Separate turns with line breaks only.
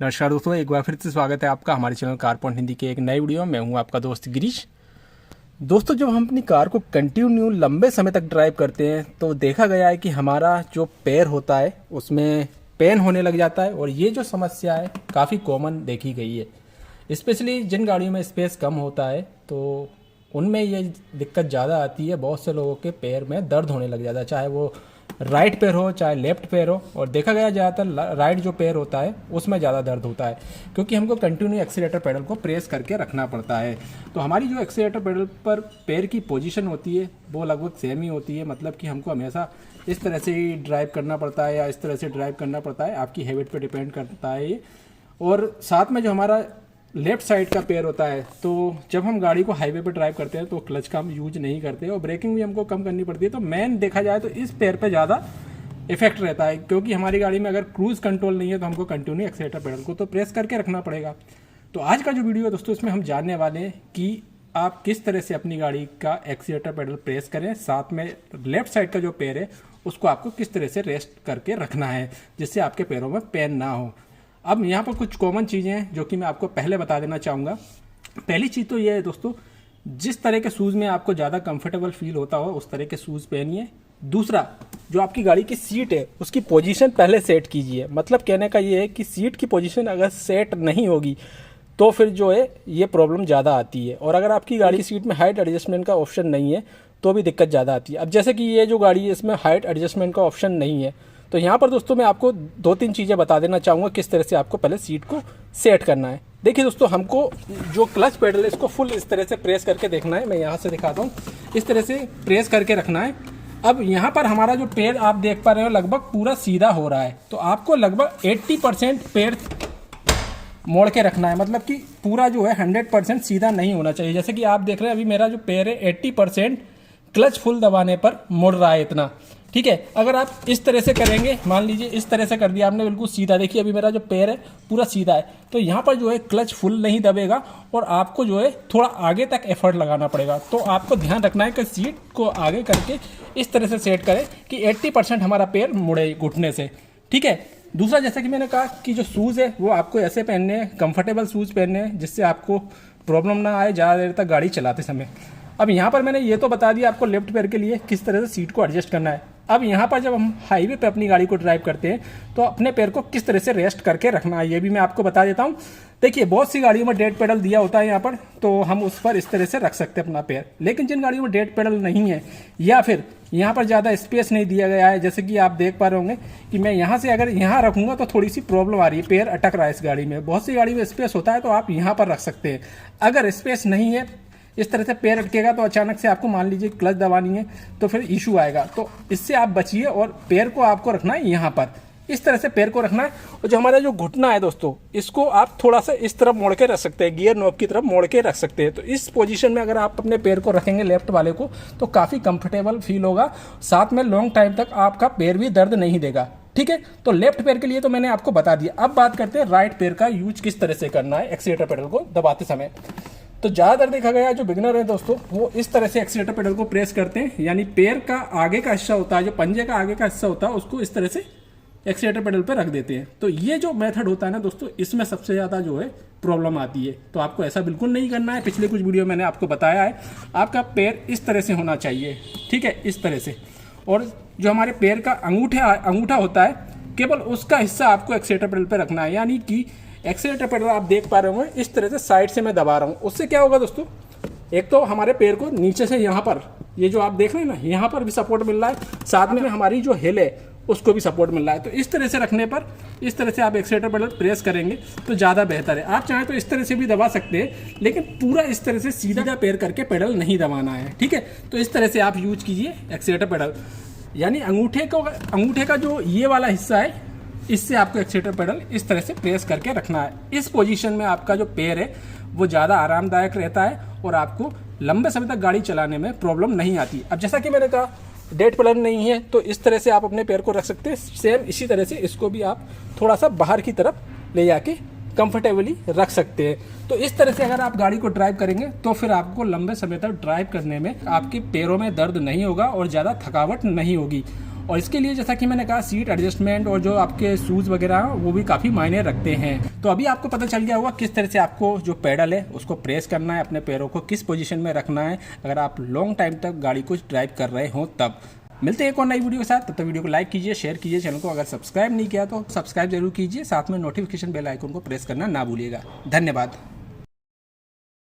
नमस्कार दोस्तों, एक बार फिर से स्वागत है आपका हमारे चैनल कार पॉइंट हिंदी के एक नई वीडियो में। मैं हूं आपका दोस्त गिरीश। दोस्तों, जब हम अपनी कार को कंटिन्यू लंबे समय तक ड्राइव करते हैं तो देखा गया है कि हमारा जो पैर होता है उसमें पेन होने लग जाता है, और ये जो समस्या है काफ़ी कॉमन देखी गई है। स्पेशली जिन गाड़ियों में स्पेस कम होता है तो उनमें ये दिक्कत ज़्यादा आती है। बहुत से लोगों के पैर में दर्द होने लग जाता है, चाहे वो राइट पैर हो चाहे लेफ्ट पैर हो। और देखा गया ज़्यादातर राइट जो पैर होता है उसमें ज़्यादा दर्द होता है, क्योंकि हमको कंटिन्यू एक्सीलेटर पेडल को प्रेस करके रखना पड़ता है। तो हमारी जो एक्सीलेटर पेडल पर पैर की पोजीशन होती है वो लगभग सेम ही होती है, मतलब कि हमको हमेशा इस तरह से ही ड्राइव करना पड़ता है या इस तरह से ड्राइव करना पड़ता है, आपकी हैबिट पर डिपेंड करता है ये। और साथ में जो हमारा लेफ्ट साइड का पैर होता है, तो जब हम गाड़ी को हाईवे पे ड्राइव करते हैं तो क्लच का हम यूज नहीं करते और ब्रेकिंग भी हमको कम करनी पड़ती है। तो मेन देखा जाए तो इस पैर पे ज़्यादा इफेक्ट रहता है, क्योंकि हमारी गाड़ी में अगर क्रूज कंट्रोल नहीं है तो हमको कंटिन्यू एक्सीलेटर पेडल को तो प्रेस करके रखना पड़ेगा। तो आज का जो वीडियो है दोस्तों, इसमें हम जानने वाले हैं कि आप किस तरह से अपनी गाड़ी का एक्सीलेटर पेडल प्रेस करें, साथ में लेफ्ट साइड का जो पैर है उसको आपको किस तरह से रेस्ट करके रखना है जिससे आपके पैरों में पेन ना हो। अब यहाँ पर कुछ कॉमन चीज़ें हैं जो कि मैं आपको पहले बता देना चाहूँगा। पहली चीज़ तो ये है दोस्तों, जिस तरह के शूज़ में आपको ज़्यादा कंफर्टेबल फील होता हो उस तरह के शूज़ पहनिए। दूसरा, जो आपकी गाड़ी की सीट है उसकी पोजीशन पहले सेट कीजिए। मतलब कहने का ये है कि सीट की पोजीशन अगर सेट नहीं होगी तो फिर जो है ये प्रॉब्लम ज़्यादा आती है। और अगर आपकी गाड़ी की सीट में हाइट एडजस्टमेंट का ऑप्शन नहीं है तो भी दिक्कत ज़्यादा आती है। अब जैसे कि ये जो गाड़ी है इसमें हाइट एडजस्टमेंट का ऑप्शन नहीं है, तो यहाँ पर दोस्तों मैं आपको 2-3 चीज़ें बता देना चाहूँगा किस तरह से आपको पहले सीट को सेट करना है। देखिए दोस्तों, हमको जो क्लच पेडल है इसको फुल इस तरह से प्रेस करके देखना है। मैं यहाँ से दिखाता हूँ, इस तरह से प्रेस करके रखना है। अब यहाँ पर हमारा जो पैर आप देख पा रहे हो लगभग पूरा सीधा हो रहा है, तो आपको लगभग 80% पैर मोड़ के रखना है। मतलब कि पूरा जो है 100% सीधा नहीं होना चाहिए। जैसे कि आप देख रहे हैं अभी मेरा जो पैर है 80% क्लच फुल दबाने पर मुड़ रहा है इतना, ठीक है। अगर आप इस तरह से करेंगे, मान लीजिए इस तरह से कर दिया आपने बिल्कुल सीधा, देखिए अभी मेरा जो पैर है पूरा सीधा है, तो यहाँ पर जो है क्लच फुल नहीं दबेगा और आपको जो है थोड़ा आगे तक एफर्ट लगाना पड़ेगा। तो आपको ध्यान रखना है कि सीट को आगे करके इस तरह से सेट करें कि 80% हमारा पैर मुड़े घुटने से, ठीक है। दूसरा, जैसा कि मैंने कहा कि जो शूज़ है वो आपको ऐसे पहनने हैं, कंफर्टेबल शूज़ पहनने हैं जिससे आपको प्रॉब्लम ना आए ज़्यादा देर तक गाड़ी चलाते समय। अब यहाँ पर मैंने ये तो बता दिया आपको लेफ्ट पैर के लिए किस तरह से सीट को एडजस्ट करना है। अब यहाँ पर जब हम हाईवे पे अपनी गाड़ी को ड्राइव करते हैं तो अपने पैर को किस तरह से रेस्ट करके रखना है ये भी मैं आपको बता देता हूँ। देखिए, बहुत सी गाड़ियों में डेड पेडल दिया होता है यहाँ पर, तो हम उस पर इस तरह से रख सकते हैं अपना पैर। लेकिन जिन गाड़ियों में डेड पेडल नहीं है या फिर यहाँ पर ज़्यादा स्पेस नहीं दिया गया है, जैसे कि आप देख पा रहे होंगे कि मैं यहाँ से अगर यहाँ रखूँगा तो थोड़ी सी प्रॉब्लम आ रही है, पैर अटक रहा है इस गाड़ी में। बहुत सी गाड़ी में स्पेस होता है तो आप यहाँ पर रख सकते हैं। अगर स्पेस नहीं है, इस तरह से पैर अटकेगा तो अचानक से आपको मान लीजिए क्लच दबानी है तो फिर इशू आएगा। तो इससे आप बचिए और पैर को आपको रखना है यहाँ पर, इस तरह से पैर को रखना है। और जो हमारा जो घुटना है दोस्तों, इसको आप थोड़ा सा इस तरफ मोड़ के रख सकते हैं, गियर नॉब की तरफ मोड़ के रख सकते हैं। तो इस पोजीशन में अगर आप अपने पैर को रखेंगे लेफ्ट वाले को तो काफ़ी कंफर्टेबल फील होगा, साथ में लॉन्ग टाइम तक आपका पैर भी दर्द नहीं देगा, ठीक है। तो लेफ्ट पैर के लिए तो मैंने आपको बता दिया। अब बात करते हैं राइट पैर का यूज किस तरह से करना है एक्सीलेटर पेडल को दबाते समय। तो ज़्यादातर देखा गया जो बिगनर है दोस्तों वो इस तरह से एक्सीलेटर पेडल को प्रेस करते हैं, यानी पैर का आगे का हिस्सा होता है, जो पंजे का आगे का हिस्सा होता है, उसको इस तरह से एक्सीलेटर पेडल पर रख देते हैं। तो ये जो मेथड होता है ना दोस्तों, इसमें सबसे ज़्यादा जो है प्रॉब्लम आती है। तो आपको ऐसा बिल्कुल नहीं करना है। पिछले कुछ वीडियो मैंने आपको बताया है, आपका पैर इस तरह से होना चाहिए, ठीक है, इस तरह से। और जो हमारे पैर का अंगूठा होता है, केवल उसका हिस्सा आपको एक्सीलेटर पेडल पर रखना है। यानी कि एक्सीलेटर पेडल आप देख पा रहे होंगे इस तरह से साइड से मैं दबा रहा हूँ। उससे क्या होगा दोस्तों, एक तो हमारे पैर को नीचे से यहाँ पर, ये जो आप देख रहे हैं ना, यहाँ पर भी सपोर्ट मिल रहा है, साथ में हमारी जो हिल है उसको भी सपोर्ट मिल रहा है। तो इस तरह से रखने पर, इस तरह से आप एक्सीलेटर पेडल प्रेस करेंगे तो ज़्यादा बेहतर है। आप चाहें तो इस तरह से भी दबा सकते हैं, लेकिन पूरा इस तरह से सीधा पैर करके पेडल नहीं दबाना है, ठीक है। तो इस तरह से आप यूज कीजिए एक्सीलेटर पेडल, यानी अंगूठे का जो ये वाला हिस्सा है, इससे आपको एक्सीलेटर पेडल इस तरह से प्रेस करके रखना है। इस पोजीशन में आपका जो पैर है वो ज़्यादा आरामदायक रहता है और आपको लंबे समय तक गाड़ी चलाने में प्रॉब्लम नहीं आती। अब जैसा कि मैंने कहा डेड पेडल नहीं है तो इस तरह से आप अपने पैर को रख सकते हैं। सेम इसी तरह से इसको भी आप थोड़ा सा बाहर की तरफ ले जाके कंफर्टेबली रख सकते हैं। तो इस तरह से अगर आप गाड़ी को ड्राइव करेंगे तो फिर आपको लंबे समय तक ड्राइव करने में आपके पैरों में दर्द नहीं होगा और ज़्यादा थकावट नहीं होगी। और इसके लिए जैसा कि मैंने कहा सीट एडजस्टमेंट और जो आपके शूज़ वगैरह वो भी काफ़ी मायने रखते हैं। तो अभी आपको पता चल गया होगा किस तरह से आपको जो पेडल है उसको प्रेस करना है, अपने पैरों को किस पोजीशन में रखना है अगर आप लॉन्ग टाइम तक गाड़ी को ड्राइव कर रहे हो तब। मिलते हैं एक और नई वीडियो के साथ, तब तक वीडियो को लाइक कीजिए, शेयर कीजिए, चैनल को अगर सब्सक्राइब नहीं किया तो सब्सक्राइब जरूर कीजिए, साथ में नोटिफिकेशन बेल आइकन को प्रेस करना ना भूलिएगा। धन्यवाद।